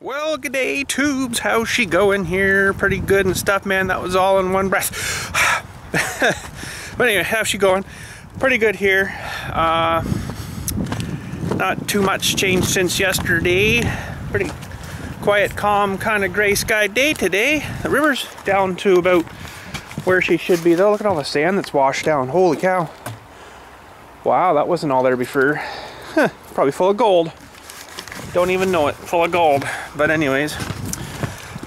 Well, g'day tubes, how's she going here? Pretty good and stuff, man. That was all in one breath. But anyway, how's she going? Pretty good here. Not too much changed since yesterday. Pretty quiet, calm, kind of gray sky day today. The river's down to about where she should be though. Look at all the sand that's washed down. Holy cow. Wow, that wasn't all there before. Probably full of gold. Don't even know it, full of gold. But anyways,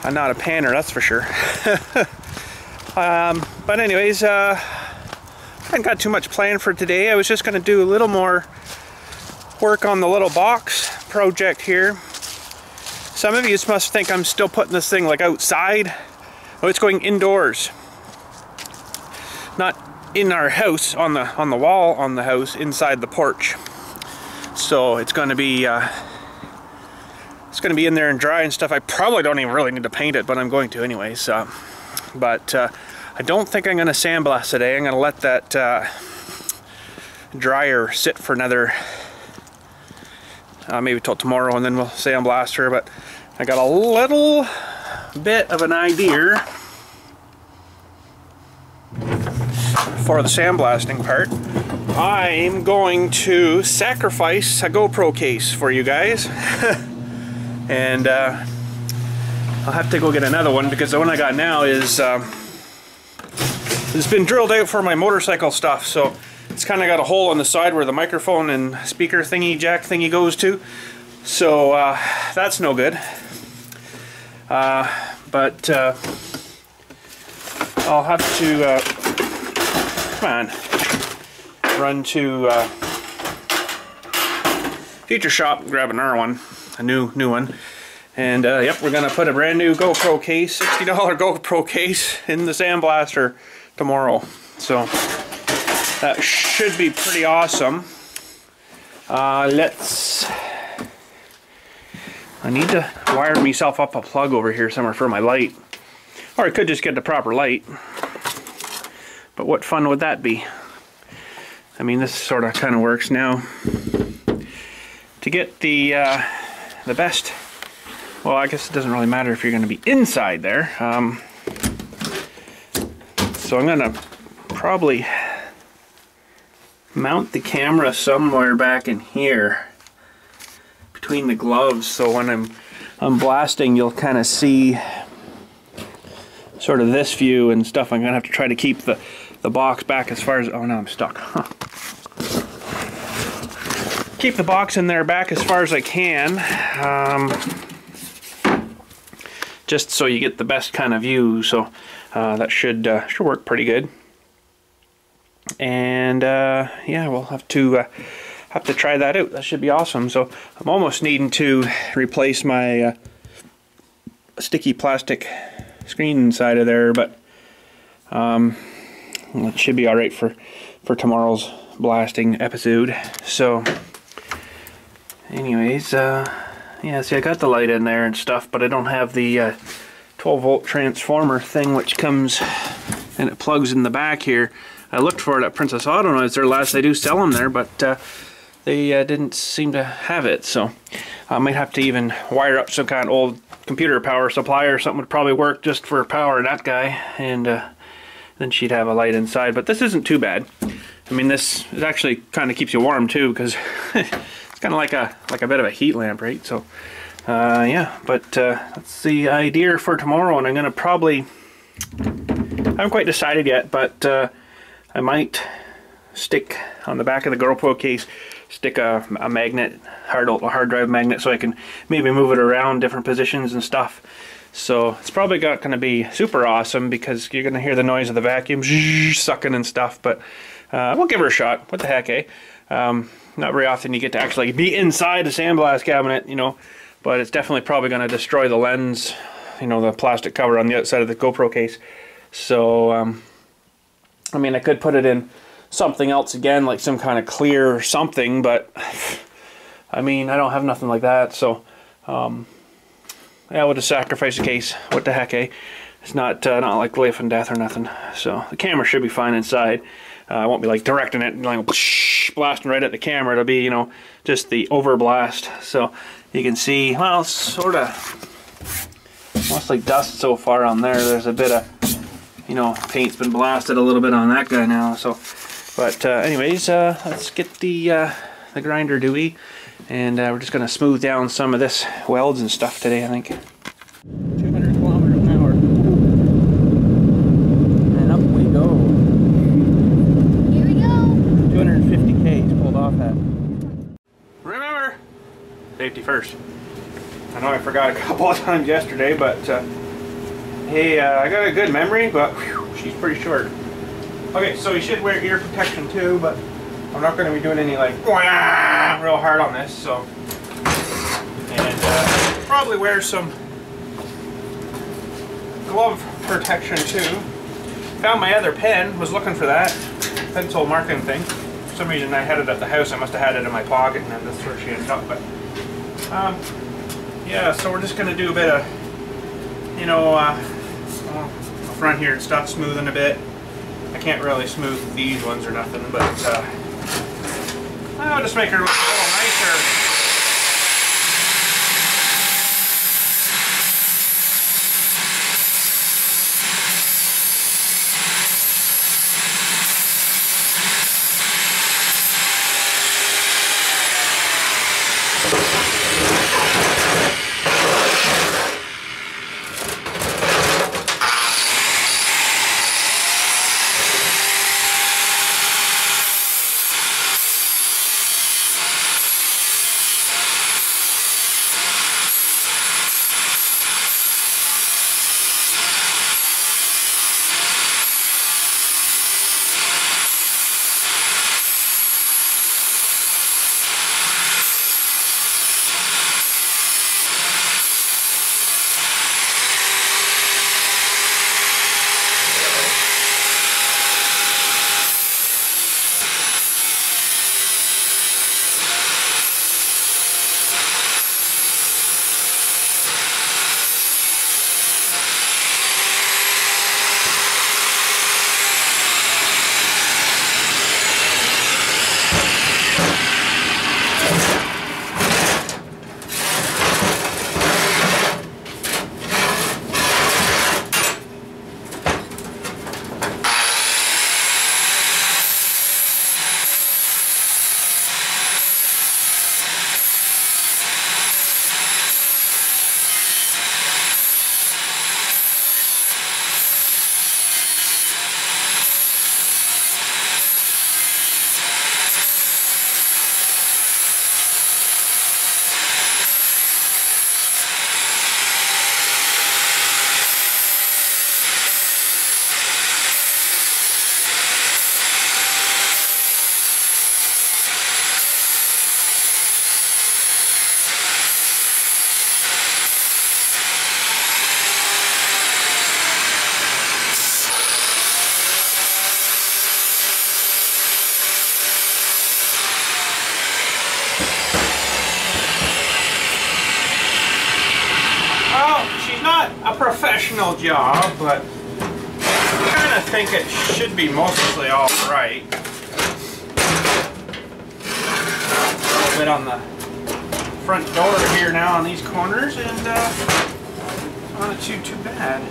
I'm not a panner, that's for sure. But anyways, I haven't got too much planned for today. I was just going to do a little more work on the little box project here. Some of you must think I'm still putting this thing like outside. Oh, it's going indoors. Not in our house, on the wall on the house, inside the porch. So it's going to be in there and dry and stuff. I probably don't even really need to paint it, but I'm going to anyways. But I don't think I'm going to sandblast today. I'm going to let that dryer sit for another maybe till tomorrow, and then we'll sandblast her. But I got a little bit of an idea for the sandblasting part. I'm going to sacrifice a GoPro case for you guys. And I'll have to go get another one because the one I got now is it's been drilled out for my motorcycle stuff, so it's kind of got a hole on the side where the microphone and speaker thingy jack thingy goes to, so that's no good. But I'll have to run to Future Shop and grab another one. A new one, and yep, we're gonna put a brand new GoPro case, $60 GoPro case, in the sandblaster tomorrow. So that should be pretty awesome. I need to wire myself up a plug over here somewhere for my light, or I could just get the proper light. But what fun would that be? I mean, this sort of kind of works now. To get the best, well, I guess it doesn't really matter if you're going to be inside there. So I'm going to probably mount the camera somewhere back in here between the gloves, so when I'm blasting, you'll kind of see sort of this view and stuff. I'm going to have to try to keep the box back as far as, oh no, I'm stuck. Keep the box in there back as far as I can, just so you get the best kind of view. So that should work pretty good. And yeah, we'll have to try that out. That should be awesome. So I'm almost needing to replace my sticky plastic screen inside of there, but it should be all right for tomorrow's blasting episode. So anyways, yeah, see, I got the light in there and stuff, but I don't have the 12-volt transformer thing, which comes and it plugs in the back here. I looked for it at Princess Auto, and it's their last. They do sell them there, but they didn't seem to have it, so I might have to even wire up some kind of old computer power supply or something. Would probably work just for power that guy, and then she'd have a light inside. But this isn't too bad. I mean, this is actually kind of keeps you warm too, because it's kind of like a bit of a heat lamp, right? So yeah, but that's the idea for tomorrow, and I'm gonna probably, I haven't quite decided yet, but I might stick on the back of the GoPro case, stick a magnet, hard drive magnet, so I can maybe move it around different positions and stuff. So it's probably not going to be super awesome because you're going to hear the noise of the vacuum sucking and stuff, but we'll give her a shot. What the heck, eh? Not very often you get to actually be inside the sandblast cabinet, you know, but it's definitely probably going to destroy the lens, you know, the plastic cover on the outside of the GoPro case. So I mean, I could put it in something else again, like some kind of clear something, but I mean, I don't have nothing like that, so yeah, we'll just sacrifice the case. What the heck, eh? It's not like life and death or nothing. So the camera should be fine inside. I won't be like directing it and like blasting right at the camera. It'll be, you know, just the overblast. So You can see, well, it's sort of almost like dust so far on there. There's a bit of, you know, paint's been blasted a little bit on that guy now. So, but anyways, let's get the grinder dewey, and we're just going to smooth down some of this welds and stuff today, I think. 200 kilometers an hour. And up we go. Here we go. 250 Ks pulled off that. Remember, safety first. I know I forgot a couple of times yesterday, but hey, I got a good memory, but whew, she's pretty short. Okay, so you should wear ear protection too, but I'm not going to be doing any like real hard on this, so. And probably wear some glove protection too. Found my other pen, was looking for that pencil marking thing. For some reason I had it at the house. I must have had it in my pocket, and then that's where she ended up. But yeah, so we're just gonna do a bit of, you know, the front here and stuff, smoothing a bit. I can't really smooth these ones or nothing, but I'll just make her look a little nicer. A professional job, but I kind of think it should be mostly all right. A little bit on the front door here now on these corners, and not too bad.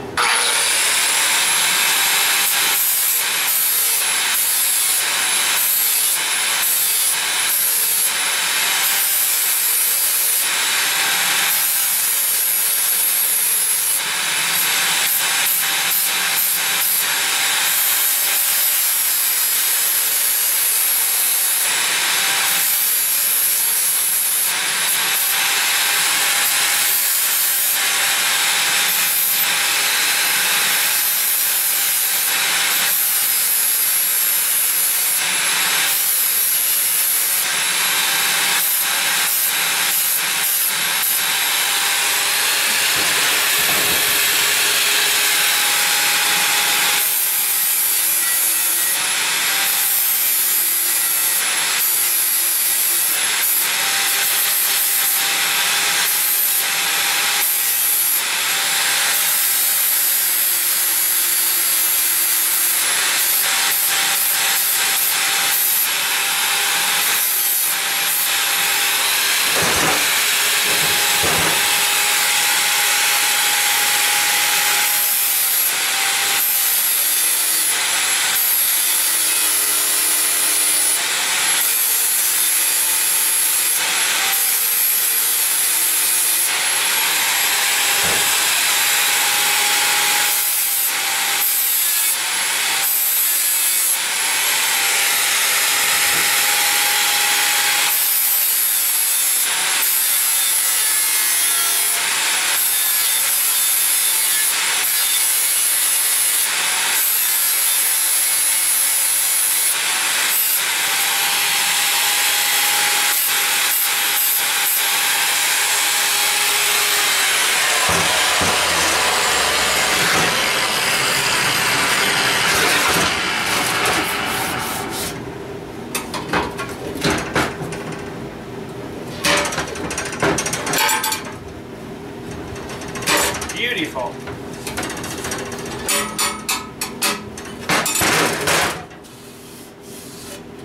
Beautiful.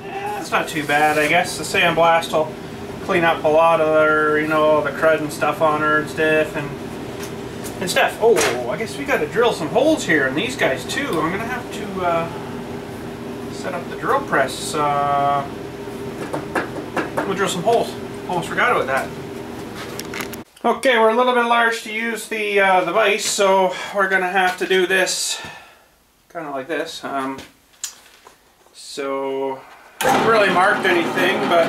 Yeah, it's not too bad, I guess. The sandblast will clean up a lot of her, you know, the crud and stuff on her and stuff, and stuff. Oh, I guess we got to drill some holes here in these guys too. I'm gonna have to set up the drill press. We'll drill some holes. Almost forgot about that. Okay, we're a little bit large to use the vise, so we're gonna have to do this kind of like this. So I haven't really marked anything, but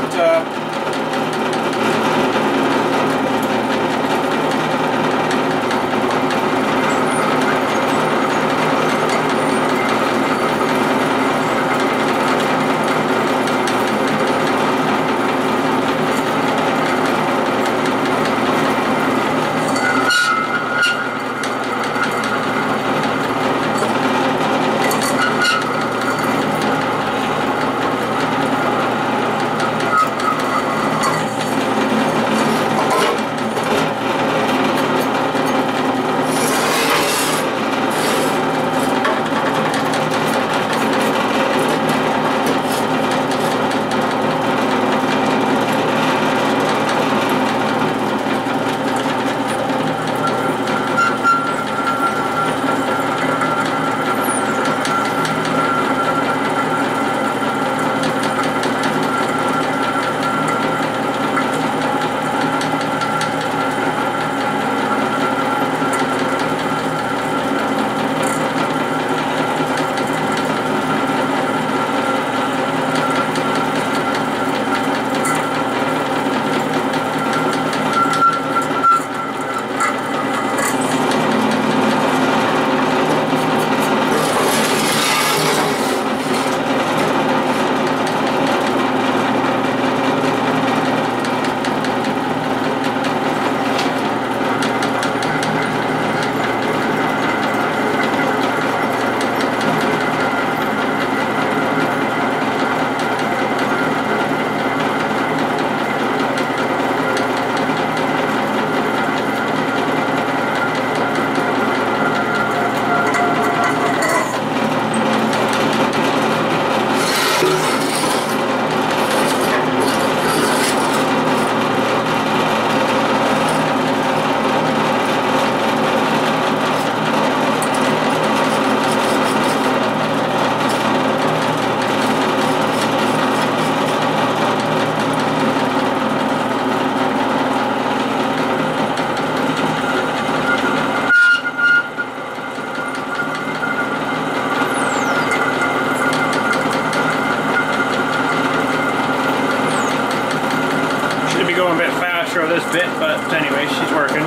going a bit faster with this bit, but anyway, she's working.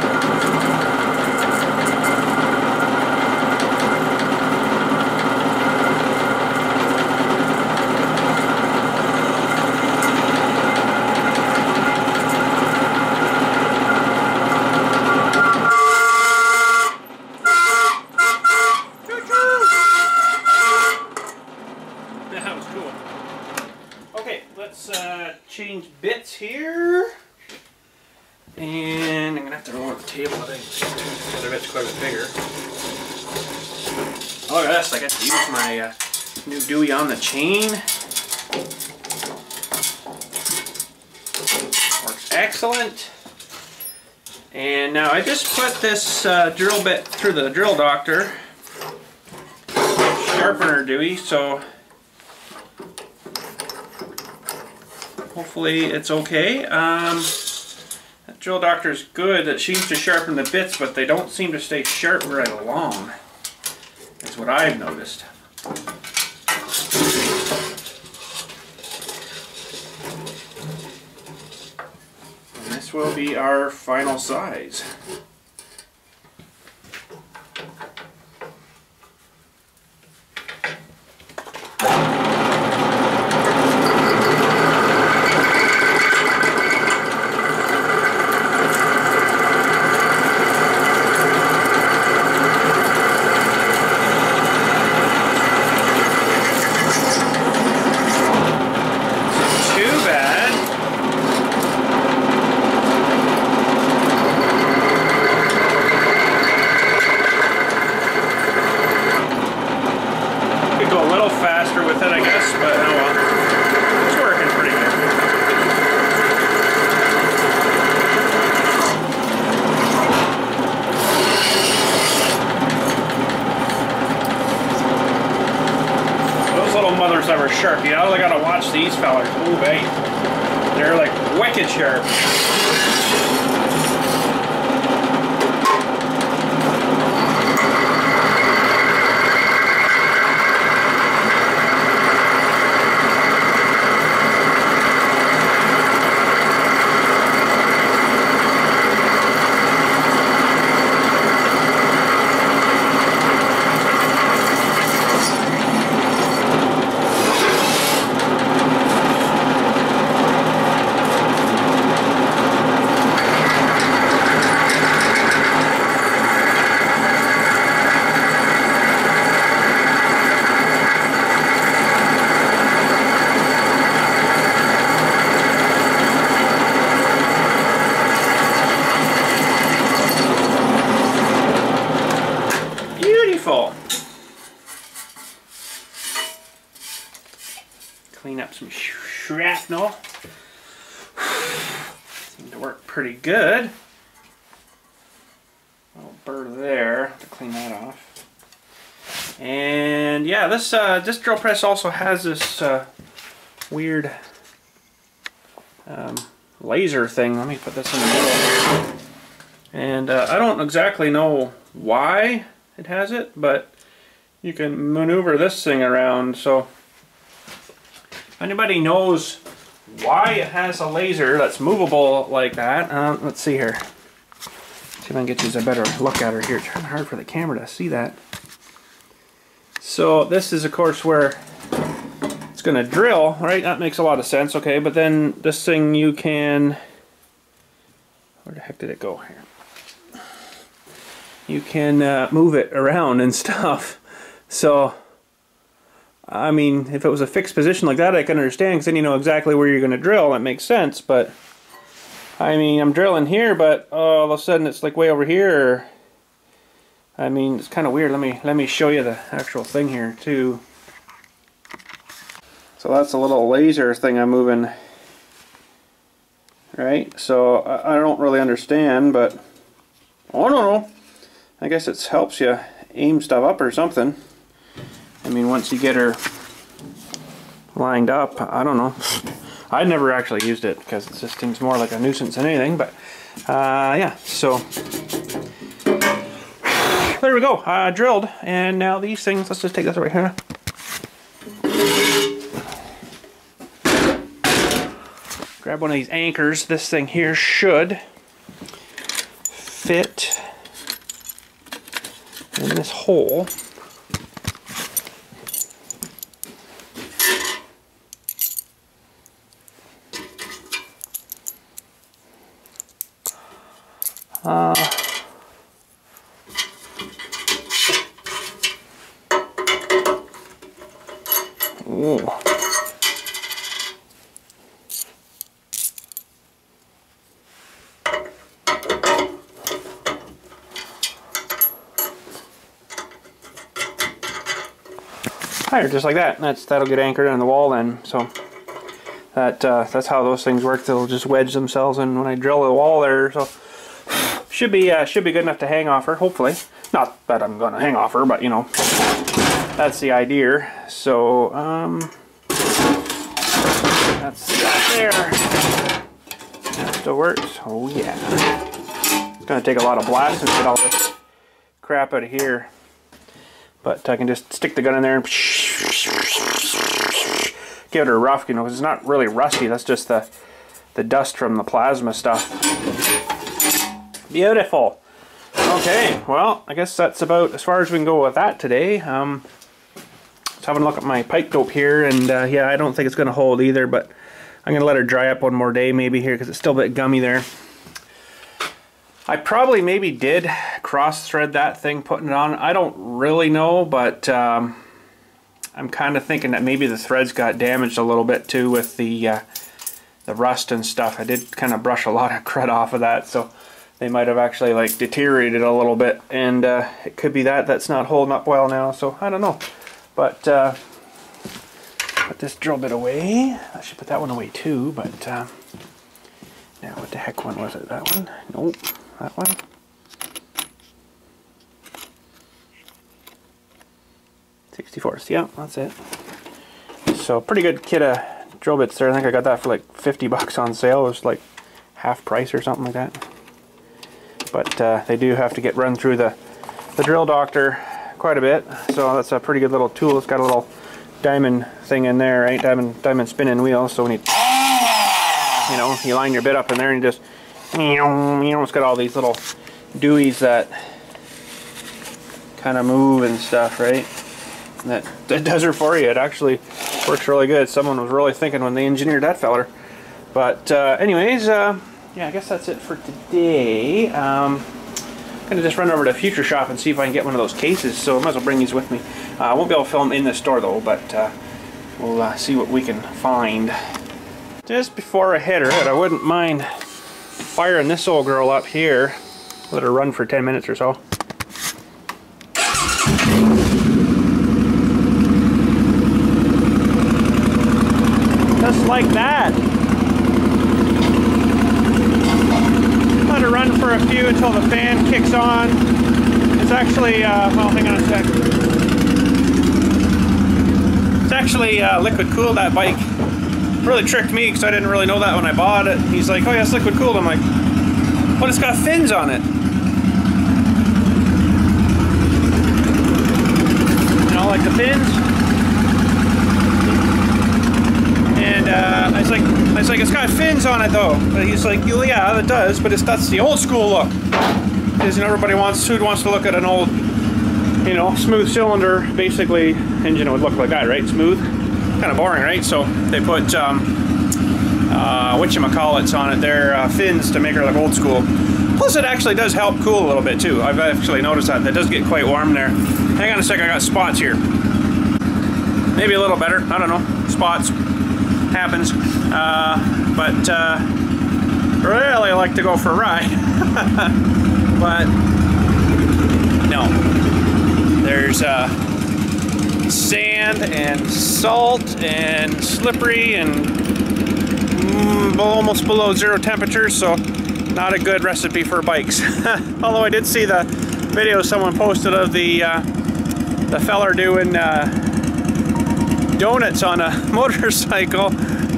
That was cool. Okay, let's change bits here. And I'm going to have to roll the table, I think. The other bit's quite a bit bigger. Oh, look at this. I got to use my new Dewey on the chain. Works excellent. And now I just put this drill bit through the drill doctor. Sharpener Dewey, so hopefully it's okay. That drill doctor is good. It seems to sharpen the bits, but they don't seem to stay sharp right along. That's what I've noticed. And this will be our final size. ever sharp. You all I gotta watch these fellers. Ooh, babe. They're like wicked sharp. Clean up some shrapnel. Seemed to work pretty good. A little burr there to clean that off. And yeah, this drill press also has this weird laser thing. Let me put this in the middle here. And I don't exactly know why it has it, but you can maneuver this thing around. So if anybody knows why it has a laser that's movable like that, let's see here. See if I can get you a better look at her here. It's kind of hard for the camera to see that. So this is of course where it's going to drill, right? That makes a lot of sense, okay? But then this thing you can, where the heck did it go here? You can move it around and stuff. So, I mean, if it was a fixed position like that, I can understand, because then you know exactly where you're going to drill. That makes sense. But, I mean, I'm drilling here, but all of a sudden it's like way over here. I mean, it's kind of weird. Let me show you the actual thing here, too. So that's a little laser thing I'm moving. Right? So, I don't really understand, but I don't know. I guess it helps you aim stuff up or something. I mean, once you get her lined up, I don't know. I'd never actually used it because it just seems more like a nuisance than anything. But yeah, so there we go. Drilled, and now these things. Let's just take this right here. Grab one of these anchors. This thing here should fit in this hole. Ooh. Higher, just like that. That'll get anchored on the wall then. So that's how those things work. They'll just wedge themselves in when I drill the wall there. So should be good enough to hang off her, hopefully. Not that I'm going to hang off her, but you know, that's the idea. So that's that there. That still works. Oh yeah. It's going to take a lot of blasting to get all this crap out of here. But I can just stick the gun in there and give it a rough, you know, because it's not really rusty. That's just the dust from the plasma stuff. Beautiful. Okay, well, I guess that's about as far as we can go with that today. Let's have a look at my pipe dope here, and yeah, I don't think it's going to hold either, but I'm going to let her dry up one more day maybe here because it's still a bit gummy there. I probably maybe did cross thread that thing putting it on. I don't really know, but I'm kind of thinking that maybe the threads got damaged a little bit too with the rust and stuff. I did kind of brush a lot of crud off of that, so they might have actually like deteriorated a little bit, and it could be that's not holding up well now, so I don't know. But put this drill bit away. I should put that one away too, but now what the heck one was it? That one? Nope. That one. '64. Yeah, that's it. So So pretty good kit of drill bits there. I think I got that for like 50 bucks on sale. It was like half price or something like that. But they do have to get run through the drill doctor quite a bit. So that's a pretty good little tool. It's got a little diamond thing in there, right? Diamond spinning wheel. So when you line your bit up in there and you just, it's got all these little dewies that kind of move and stuff, right? And that does it for you. It actually works really good. Someone was really thinking when they engineered that feller. But anyways, yeah, I guess that's it for today. I'm gonna just run over to Future Shop and see if I can get one of those cases. So I might as well bring these with me. I won't be able to film in the store though, but we'll see what we can find. Just before I head her out, I wouldn't mind firing this old girl up here. Let her run for 10 minutes or so. Just like that. Let her run for a few until the fan kicks on. It's actually, well, hang on a sec. It's actually liquid cooled, that bike. Really tricked me because I didn't really know that when I bought it. He's like, oh yeah, it's liquid cooled. I'm like, but it's got fins on it. You know, like the fins. And I was like, it's got fins on it though. But he's like, well, yeah, it does, but that's the old school look. Because everybody wants to look at an old, smooth cylinder, basically engine would look like that, right? Smooth. Kind of boring, right? So they put whatchamacallits on it there, fins to make her look old school. Plus it actually does help cool a little bit too. I've actually noticed that. That does get quite warm there. Hang on a sec, I got spots here. Maybe a little better, I don't know. Spots. Happens. But really like to go for a ride. But no. There's sand and salt and slippery and almost below zero temperatures, so not a good recipe for bikes. Although I did see the video someone posted of the feller doing donuts on a motorcycle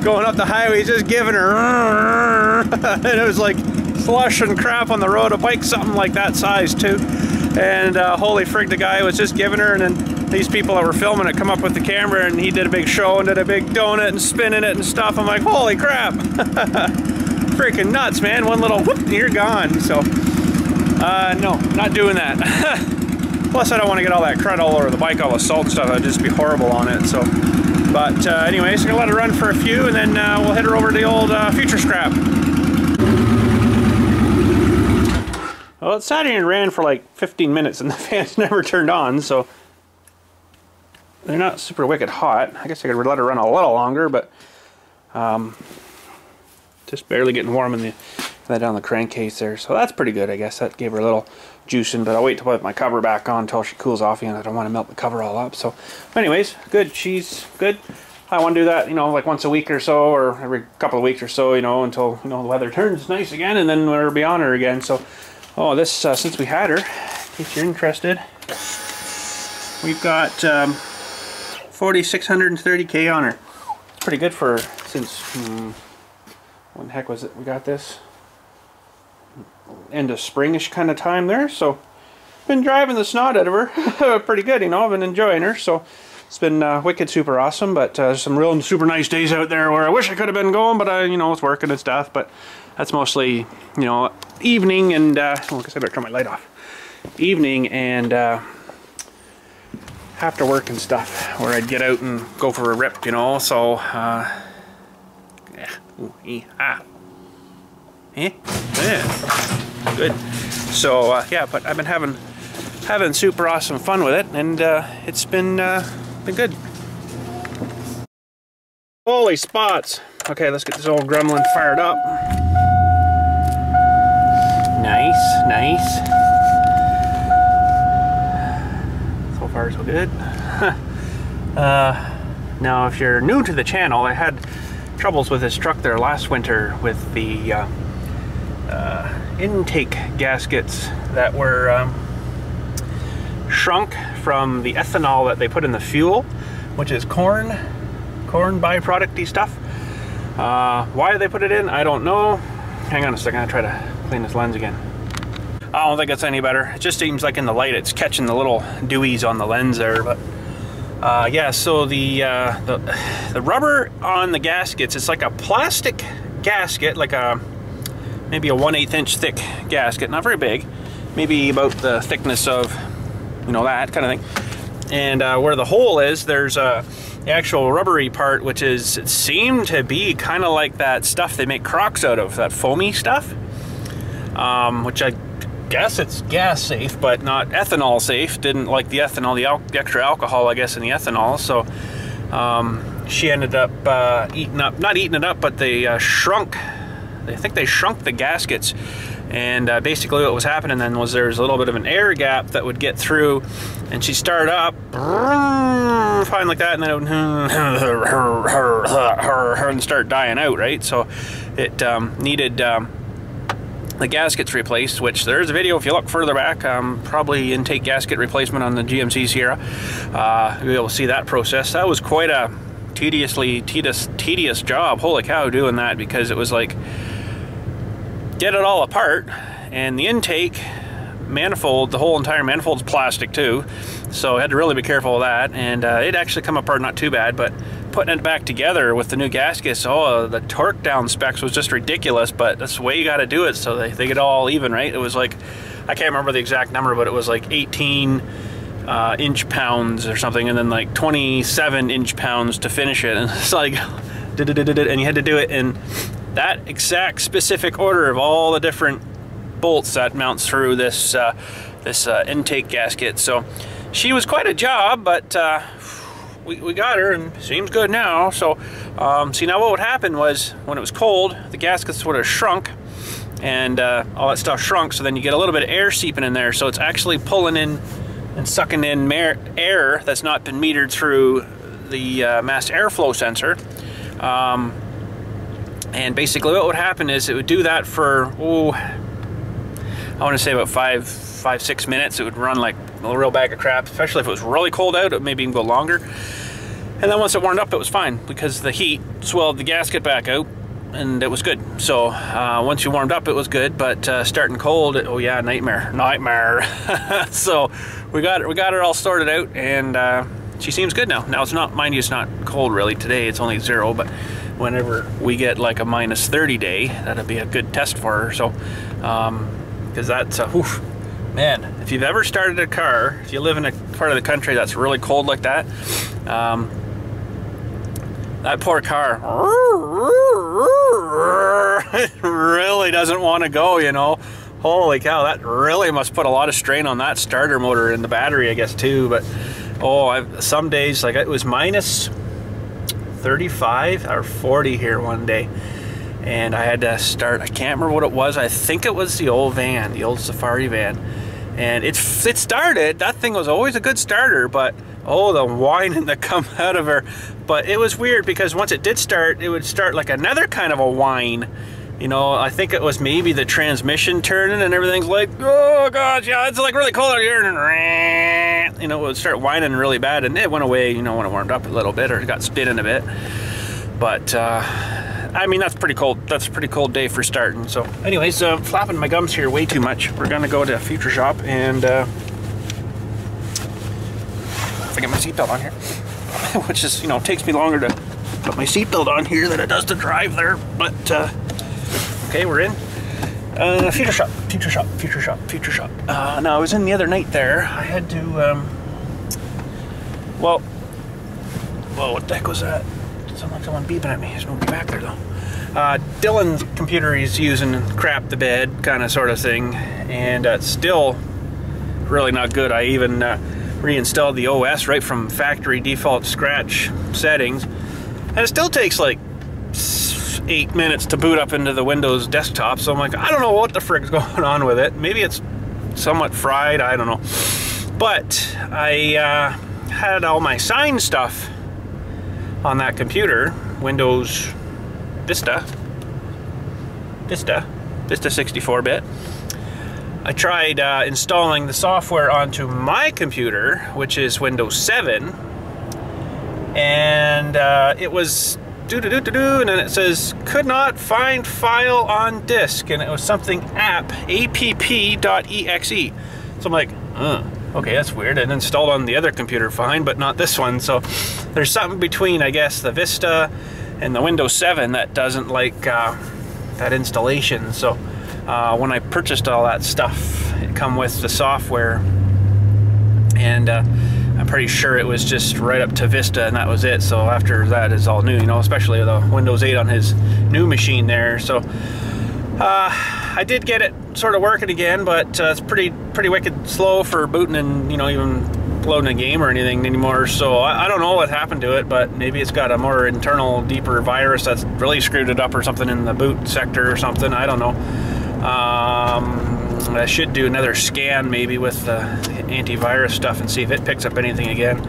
going up the highway, just giving her and it was like slush and crap on the road. A bike something like that size too, and holy frig, the guy was just giving her, and then these people that were filming it come up with the camera and he did a big show and did a big donut and spinning it and stuff. I'm like, holy crap. Freaking nuts, man. One little whoop, you're gone. So no, not doing that. Plus I don't want to get all that crud all over the bike, all the salt stuff. That'd just be horrible on it. So but anyways, I'm gonna let her run for a few and then we'll head her over to the old Future Scrap. Well, it sat here and ran for like 15 minutes and the fans never turned on, so they're not super wicked hot. I guess I could let her run a little longer, but just barely getting warm in that down the crankcase there. So that's pretty good, I guess. That gave her a little juicing, but I'll wait to put my cover back on until she cools off again. I don't want to melt the cover all up. So anyways, good. She's good. I want to do that, like once a week or so, or every couple of weeks or so, until, the weather turns nice again, and then we'll be on her again. So, oh, this, since we had her, in case you're interested, we've got 4,630K on her. It's pretty good for since when the heck was it we got this? End of springish kind of time there. So been driving the snot out of her. Pretty good, I've been enjoying her. So it's been wicked super awesome. But some real super nice days out there where I wish I could have been going, but it's working and stuff. But that's mostly evening and well, I guess I better turn my light off. Evening and after work and stuff, where I'd get out and go for a rip, so yeah. Ooh, yeah, good. So yeah, but I've been having super awesome fun with it, and it's been good. Holy spots! Okay, let's get this old gremlin fired up. Nice, nice. So far so good. Now if you're new to the channel, I had troubles with this truck there last winter with the intake gaskets that were shrunk from the ethanol that they put in the fuel, which is corn corn byproducty stuff. Why they put it in, I don't know. Hang on a second, I'll try to clean this lens again. I don't think it's any better. It just seems like in the light it's catching the little dewies on the lens there. But yeah, so the rubber on the gaskets, it's like a plastic gasket, like a maybe a 1/8 inch thick gasket, not very big, maybe about the thickness of, you know, that kind of thing. And where the hole is, there's the actual rubbery part, which is, it seemed to be kind of like that stuff they make Crocs out of, that foamy stuff, which I guess it's gas safe, but not ethanol safe. Didn't like the ethanol, the extra alcohol, I guess, in the ethanol. So she ended up not eating it up, but they shrunk. I think they shrunk the gaskets. And basically what was happening then was there's a little bit of an air gap that would get through, and she'd start up fine like that, and then it would and start dying out, right? So it needed the gaskets replaced, which there's a video if you look further back, probably intake gasket replacement on the GMC Sierra. You'll be able to see that process. That was quite a tedious job, holy cow, doing that, because it was like, get it all apart, and the intake manifold, the whole entire manifold's plastic too, so I had to really be careful of that. And it actually come apart not too bad, but putting it back together with the new gaskets, oh, the torque down specs was just ridiculous, but that's the way you got to do it, so they get all even, right? It was like, I can't remember the exact number, but it was like 18 inch pounds or something, and then like 27 inch pounds to finish it, and it's like, and you had to do it in that exact specific order of all the different bolts that mounts through this intake gasket. So she was quite a job, but we got her, and seems good now. So see, now what would happen was, when it was cold, the gaskets would have shrunk, and all that stuff shrunk, so then you get a little bit of air seeping in there, so it's actually pulling in and sucking in air that's not been metered through the mass airflow sensor. And basically what would happen is it would do that for, I want to say about 5-6 minutes. It would run like a real bag of crap, especially if it was really cold out. It maybe even go longer. And then once it warmed up, it was fine, because the heat swelled the gasket back out, and it was good. So once you warmed up, it was good, but starting cold, oh yeah, nightmare. So we got it all sorted out, and she seems good now. Now it's not, mind you, it's not cold really today. It's only 0, but whenever we get like a -30 day, that'll be a good test for her. So because that's a oof, man, if you've ever started a car, if you live in a part of the country that's really cold like that, that poor car really doesn't want to go, you know. Holy cow, that really must put a lot of strain on that starter motor and the battery, I guess, too. But oh, some days, like, it was -35 or 40 here one day, and I had to start, I can't remember what it was, I think it was the old van, the old Safari van, and it started. That thing was always a good starter, but oh, the whining that come out of her. But it was weird, because once it did start, it would start like another kind of a whine, you know. I think it was maybe the transmission turning, and everything's like, oh gosh, yeah, it's like really cold out here, and you know, it would start whining really bad, and it went away, you know, when it warmed up a little bit, or it got spinning a bit. But I mean, that's pretty cold. That's a pretty cold day for starting. So anyways, flapping my gums here way too much. We're gonna go to Future Shop, and if I get my seatbelt on here, which is, you know, takes me longer to put my seatbelt on here than it does to drive there. But okay, we're in. Future Shop. Now, I was in the other night there. I had to, well, what the heck was that? Someone beeping at me. There's nobody back there, though. Dylan's computer he's using crap the bed kind of sort of thing, and it's still really not good. I even reinstalled the OS right from factory default scratch settings, and it still takes like 8 minutes to boot up into the Windows desktop. So I'm like, I don't know what the frick's going on with it. Maybe it's somewhat fried, I don't know. But I had all my sign stuff on that computer, Windows Vista 64-bit. I tried installing the software onto my computer, which is Windows 7, and it was and then it says could not find file on disk, and it was something app.exe. So I'm like, okay, that's weird. It installed on the other computer fine, but not this one. So there's something between, I guess, the Vista and the Windows 7 that doesn't like that installation. So when I purchased all that stuff, it come with the software, and I'm pretty sure it was just right up to Vista, and that was it. So after that is all new, you know, especially the Windows 8 on his new machine there. So I did get it sort of working again, but it's pretty wicked slow for booting and, you know, even loading a game or anything anymore. So I don't know what happened to it, but maybe it's got a more internal, deeper virus that's really screwed it up or something in the boot sector or something. I don't know. I should do another scan maybe with the antivirus stuff and see if it picks up anything again.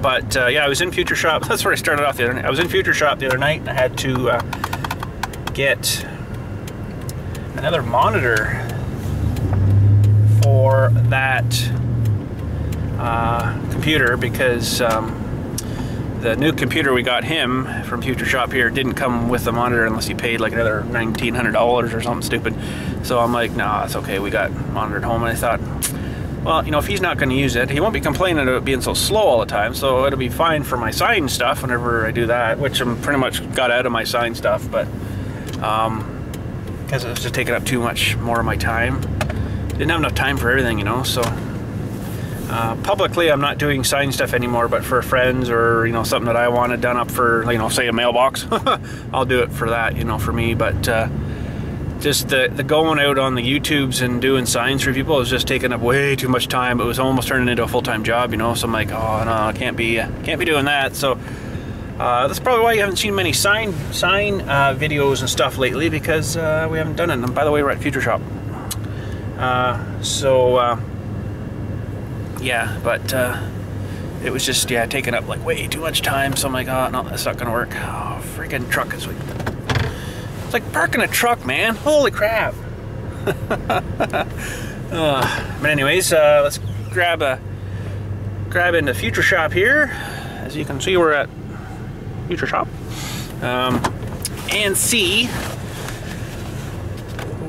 But yeah, I was in Future Shop. That's where I started off the other night. I was in Future Shop the other night, and I had to get another monitor for that computer, because the new computer we got him from Future Shop here didn't come with the monitor unless he paid like another $1,900 or something stupid. So I'm like, nah, it's okay, we got monitor at home. And I thought, well, you know, if he's not going to use it, he won't be complaining about it being so slow all the time, so it'll be fine for my sign stuff whenever I do that, which I'm pretty much got out of my sign stuff, but because it was just taking up too much more of my time. Didn't have enough time for everything, you know. So publicly I'm not doing sign stuff anymore, but for friends or, you know, something that I wanted done up for, you know, say a mailbox, I'll do it for that, you know, for me. But just the going out on the YouTubes and doing signs for people is just taking up way too much time. It was almost turning into a full-time job, you know. So I'm like, oh no, I can't be doing that. So that's probably why you haven't seen many sign videos and stuff lately, because we haven't done it. And by the way, we're at Future Shop. Yeah, but it was just, yeah, taking up like way too much time. So I'm like, oh no, that's not gonna work. Oh, freaking truck is like, it's like parking a truck, man. Holy crap. But anyways, let's grab into Future Shop here. As you can see, we're at Future Shop, and see.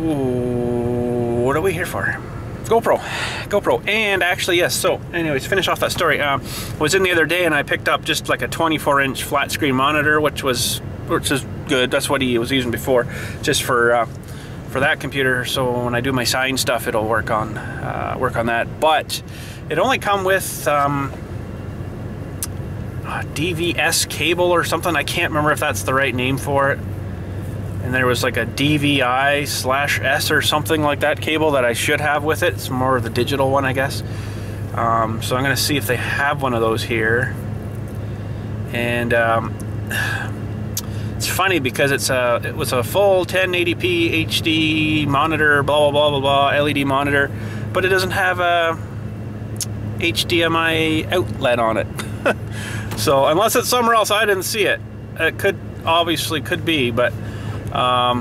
Ooh, what are we here for? GoPro. And actually, yes, so anyways, finish off that story. I was in the other day and I picked up just like a 24-inch flat screen monitor, which is good. That's what he was using before, just for that computer. So when I do my sign stuff, it'll work on that. But it only come with a DVS cable or something. I can't remember if that's the right name for it. And there was like a DVI/S or something like that cable that I should have with it. It's more of the digital one, I guess. So I'm gonna see if they have one of those here. And it's funny because it was a full 1080p HD monitor, blah blah blah blah blah, LED monitor, but it doesn't have a HDMI outlet on it. So unless it's somewhere else, I didn't see it. It obviously could be, but I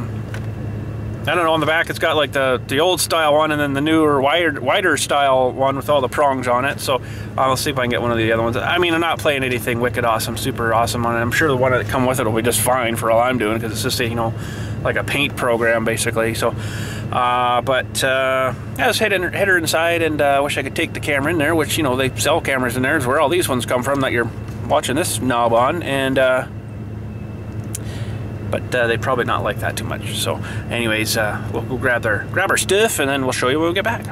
don't know. On the back, it's got like the old style one, and then the newer, wider style one with all the prongs on it. So I'll see if I can get one of the other ones. I mean, I'm not playing anything wicked awesome, super awesome on it. I'm sure the one that come with it will be just fine for all I'm doing, because it's just a, you know, like a paint program basically. So, yeah, let's head her inside, and wish I could take the camera in there, which, you know, they sell cameras in there. Is where all these ones come from that you're watching this knob on, and but they probably not like that too much. So anyways, we'll grab our stuff, and then we'll show you when we get back.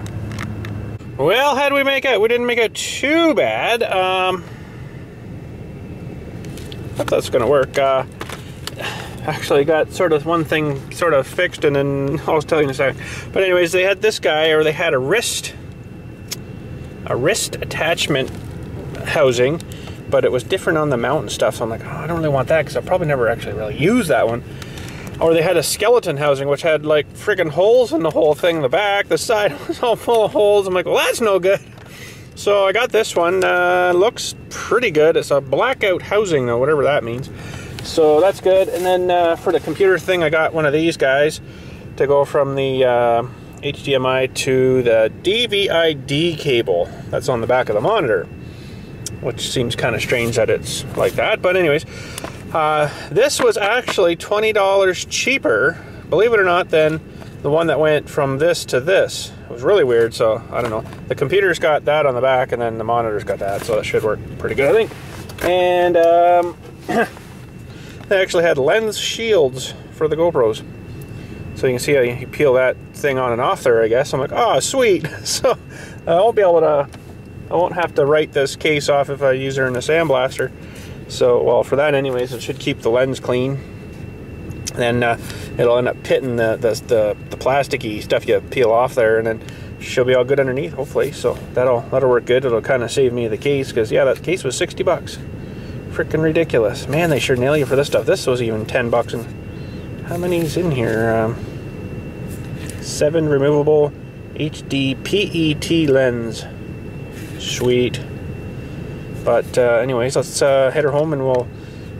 Well, how did we make out? We didn't make it too bad. Hope that's gonna work. Actually got sort of one thing sort of fixed, and then I'll tell you in a second. But anyways, they had this guy, or they had a wrist attachment housing, but it was different on the mount and stuff. So I'm like, oh, I don't really want that, because I'll probably never actually really use that one. Or they had a skeleton housing, which had like friggin' holes in the whole thing. The back, the side was all full of holes. I'm like, well, that's no good. So I got this one. Looks pretty good. It's a blackout housing though, whatever that means. So that's good. And then for the computer thing, I got one of these guys to go from the HDMI to the DVI-D cable that's on the back of the monitor. which seems kind of strange that it's like that. But anyways, this was actually $20 cheaper, believe it or not, than the one that went from this to this. It was really weird, so I don't know. The computer's got that on the back, and then the monitor's got that, so that should work pretty good, I think. And they actually had lens shields for the GoPros. So you can see how you peel that thing on and off there, I guess. I'm like, oh, sweet. So I won't have to write this case off if I use her in a sandblaster. So, well, for that anyways, it should keep the lens clean. And then it'll end up pitting the plasticky stuff you peel off there, and then she'll be all good underneath, hopefully. So that'll work good. It'll kind of save me the case, because yeah, that case was 60 bucks. Freaking ridiculous. Man, they sure nail you for this stuff. This was even 10 bucks. And how many's in here? 7 removable HD PET lens. Sweet. But anyways, let's head her home and we'll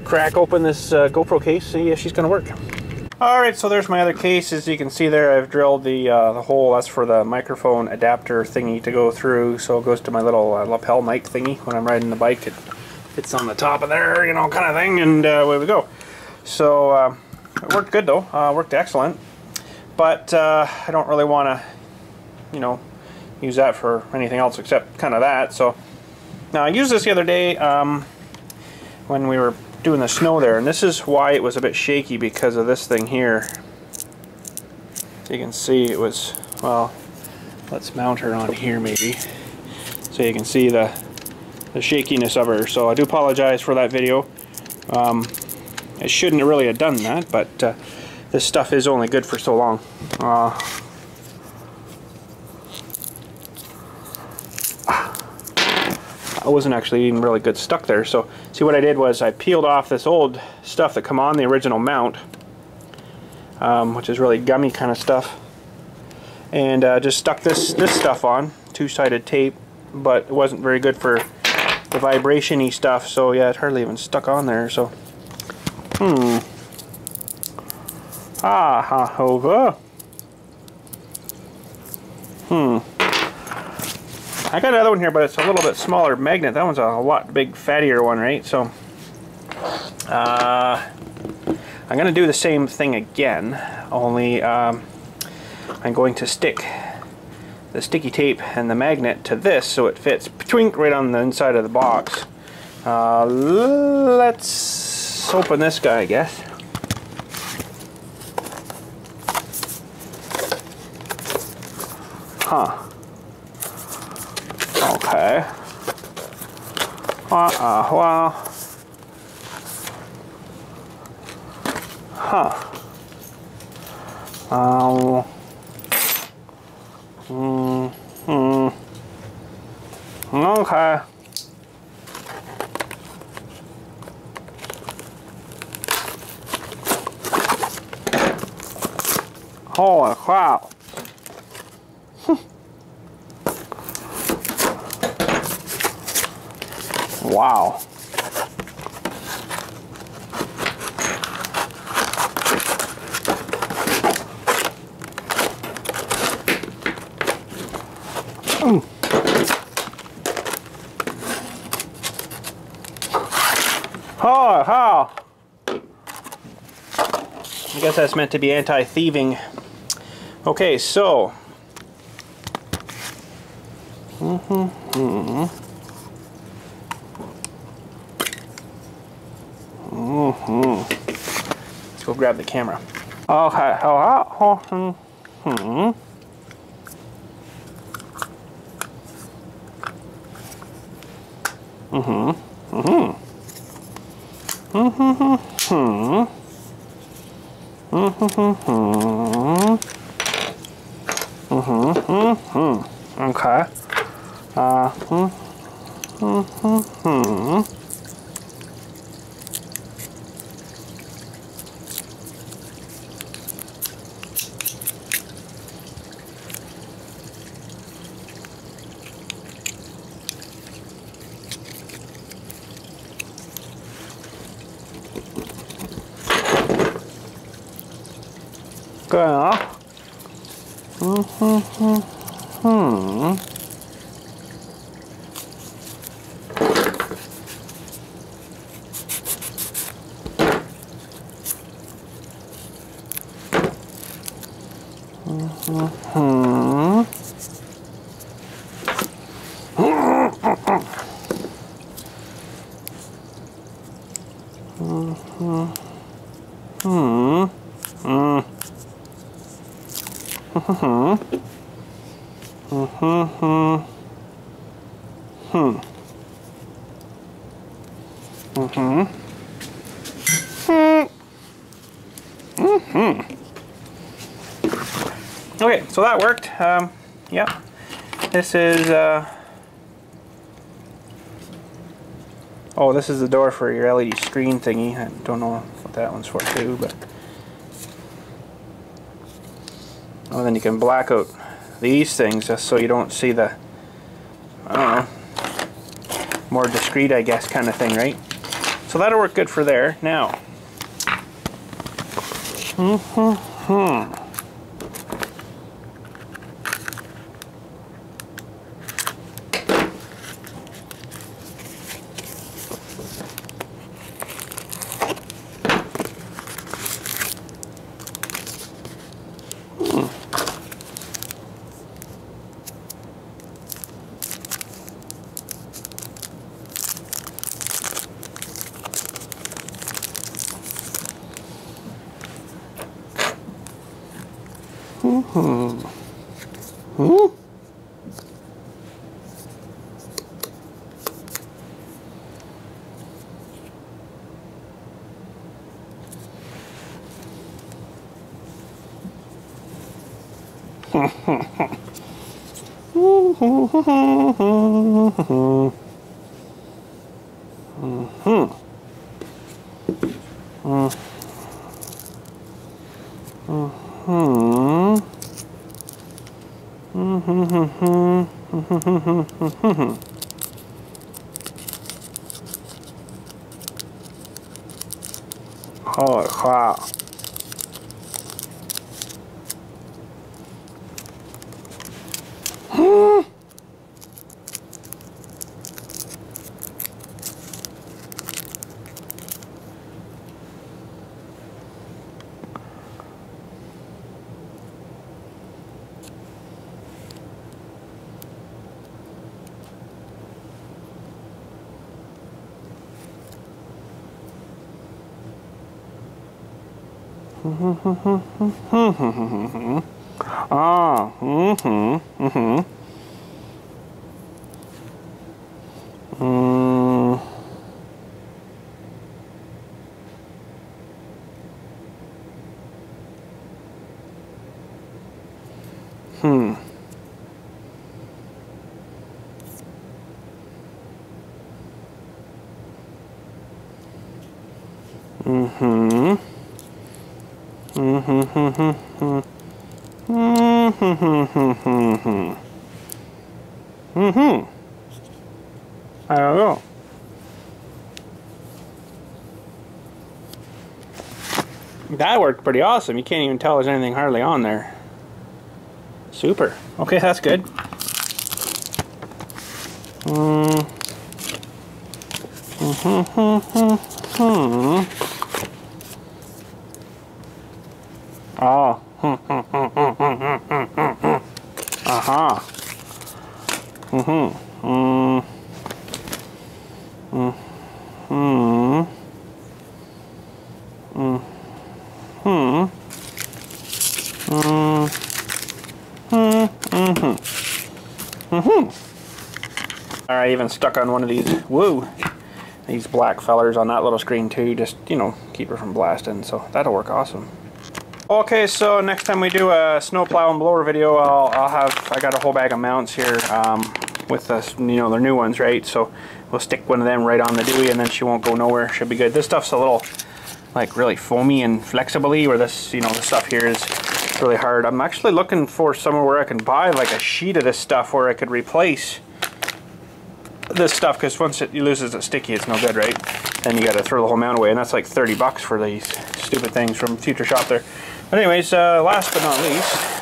crack open this GoPro case, see if she's gonna work. Alright, so there's my other case. As you can see there, I've drilled the hole. That's for the microphone adapter thingy to go through, so it goes to my little lapel mic thingy. When I'm riding the bike, it's on the top of there, you know, kind of thing, and away we go. So it worked good though, worked excellent. But I don't really want to, you know, use that for anything else except kind of that. So now I used this the other day when we were doing the snow there, and this is why it was a bit shaky, because of this thing here. So you can see it was, well, let's mount her on here maybe, so you can see the shakiness of her. So I do apologize for that video. It shouldn't really have done that, but this stuff is only good for so long. I wasn't actually even really good stuck there. So see, what I did was I peeled off this old stuff that come on the original mount, which is really gummy kind of stuff, and just stuck this stuff on, two-sided tape, but it wasn't very good for the vibration-y stuff, so yeah, it hardly even stuck on there. So I got another one here, but it's a little bit smaller magnet. That one's a lot big, fattier one, right? So I'm gonna do the same thing again, only I'm going to stick the sticky tape and the magnet to this so it fits right on the inside of the box. Let's open this guy, I guess. Huh. Okay. Well. Huh. Okay. Holy crap. Wow. Oh, how? I guess that's meant to be anti-thieving. Okay, so. Let's go grab the camera. Okay. Good enough. Okay, so that worked. Yeah, this is oh, this is the door for your LED screen thingy. I don't know what that one's for too, but oh, then you can black out these things just so you don't see the, I don't know, more discreet, I guess, kind of thing, right? So that'll work good for there. Now, holy crap. Ah, I don't know. That worked pretty awesome. You can't even tell there's anything hardly on there. Super. Okay, that's good. Oh. Aha. I even stuck on one of these, these black fellers on that little screen too, just, you know, keep it from blasting, so that'll work awesome. Okay, so next time we do a snowplow and blower video, I got a whole bag of mounts here with the, you know, they're new ones, right? So we'll stick one of them right on the Dewey and then she won't go nowhere. Should be good. This stuff's a little, like, really foamy and flexibly, where this, you know, the stuff here is really hard. I'm actually looking for somewhere where I can buy like a sheet of this stuff where I could replace this stuff, because once it loses its sticky, it's no good, right? Then you got to throw the whole mount away, and that's like 30 bucks for these stupid things from Future Shop there. But anyways, last but not least,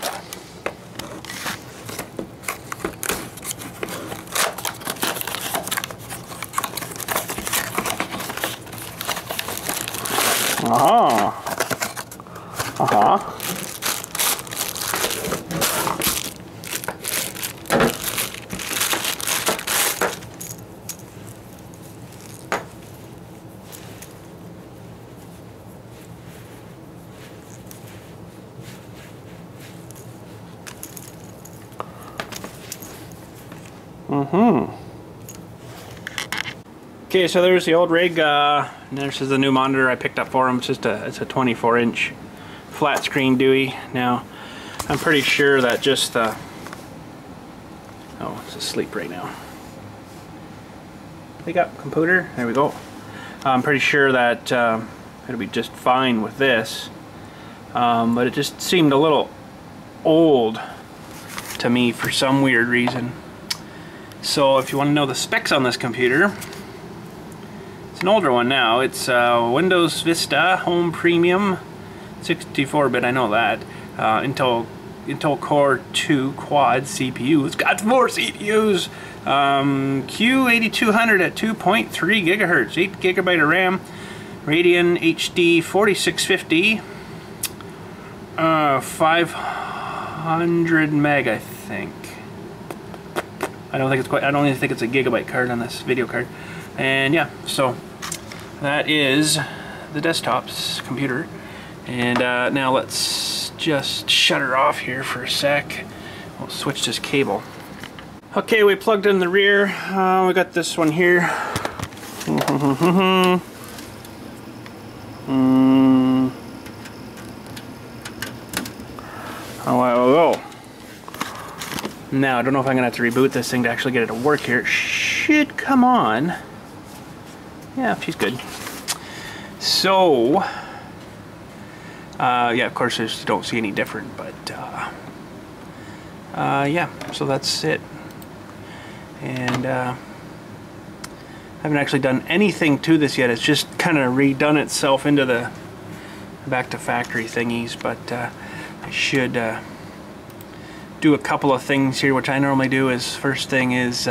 Okay, so there's the old rig. This is the new monitor I picked up for him. It's a 24-inch flat screen Dewey. Now, I'm pretty sure that just the... Oh, it's asleep right now. Wake up, computer. There we go. I'm pretty sure that it'll be just fine with this. But it just seemed a little old to me for some weird reason. So if you want to know the specs on this computer, it's an older one now. It's Windows Vista Home Premium 64-bit, I know that. Intel Core 2 Quad CPU. It's got 4 CPUs. Q8200 at 2.3 gigahertz, 8 gigabyte of RAM. Radeon HD 4650. 500 meg, I think. I don't even think it's a gigabyte card on this video card. And yeah, so that is the desktop's computer. And now let's just shut her off here for a sec. We'll switch this cable. Okay, we plugged in the rear. We got this one here. A while ago. Now, I don't know if I'm going to have to reboot this thing to actually get it to work here. It should come on. Yeah, she's good. So, yeah, of course, you don't see any different, but, yeah, so that's it. And, I haven't actually done anything to this yet. It's just kind of redone itself into the back to factory thingies, but, I should do a couple of things here, which I normally do. Is first thing is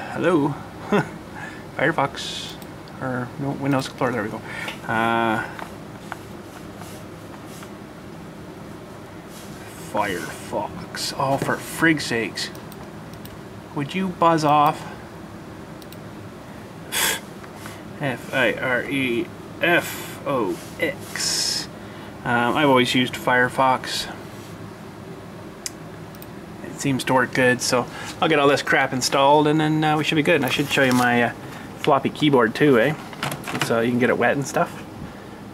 hello Firefox, or no, Windows Explorer, there we go. Firefox, oh, for frig's sakes, would you buzz off? Firefox. I've always used Firefox. It seems to work good, so I'll get all this crap installed and then we should be good. And I should show you my floppy keyboard too, so you can get it wet and stuff.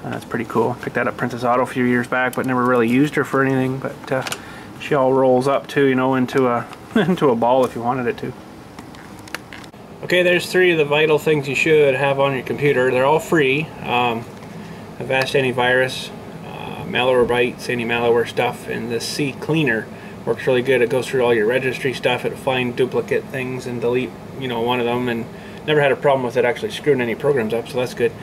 That's pretty cool. Picked that up Princess Auto a few years back, but never really used her for anything. But she all rolls up too, you know, into a into a ball if you wanted it to. Okay, there's 3 of the vital things you should have on your computer. They're all free. Avast Antivirus, Malwarebytes, anti-malware stuff, and the C Cleaner works really good. It goes through all your registry stuff. It'll find duplicate things and delete, you know, one of them, and never had a problem with it actually screwing any programs up, so that's good.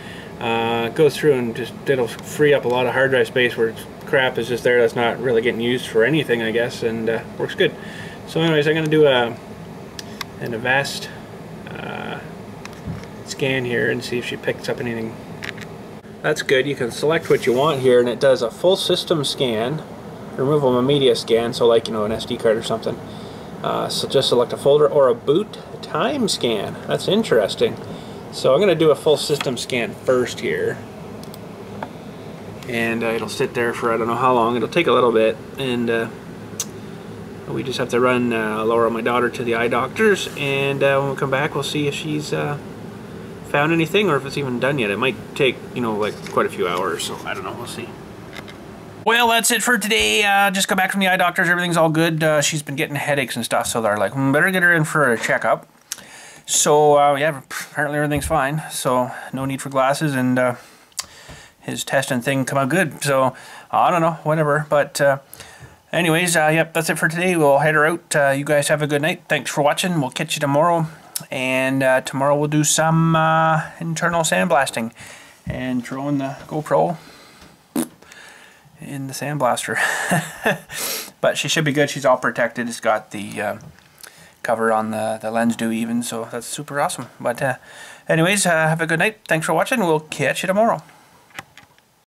It goes through and it'll free up a lot of hard drive space where crap is just there that's not really getting used for anything, I guess, and works good. So anyways, I'm going to do an Avast scan here and see if she picks up anything. That's good. You can select what you want here and it does a full system scan, removal of media scan, so like, you know, an SD card or something. So just select a folder or a boot time scan. That's interesting. So I'm going to do a full system scan first here, and it'll sit there for I don't know how long. It'll take a little bit, and we just have to run Laura, my daughter, to the eye doctor's, and when we come back we'll see if she's found anything or if it's even done yet. It might take, you know, like quite a few hours, so I don't know, we'll see. Well, that's it for today. Just got back from the eye doctor's. Everything's all good. She's been getting headaches and stuff, so they're like, better get her in for a checkup. So, yeah, apparently everything's fine. So, no need for glasses, and his testing thing come out good. So, I don't know, whatever. But, anyways, yep, that's it for today. We'll head her out. You guys have a good night. Thanks for watching. We'll catch you tomorrow. And tomorrow we'll do some internal sandblasting and throw in the GoPro in the sandblaster. But she should be good. She's all protected. It's got the cover on the lens do even, so that's super awesome. But anyways, have a good night. Thanks for watching. We'll catch you tomorrow.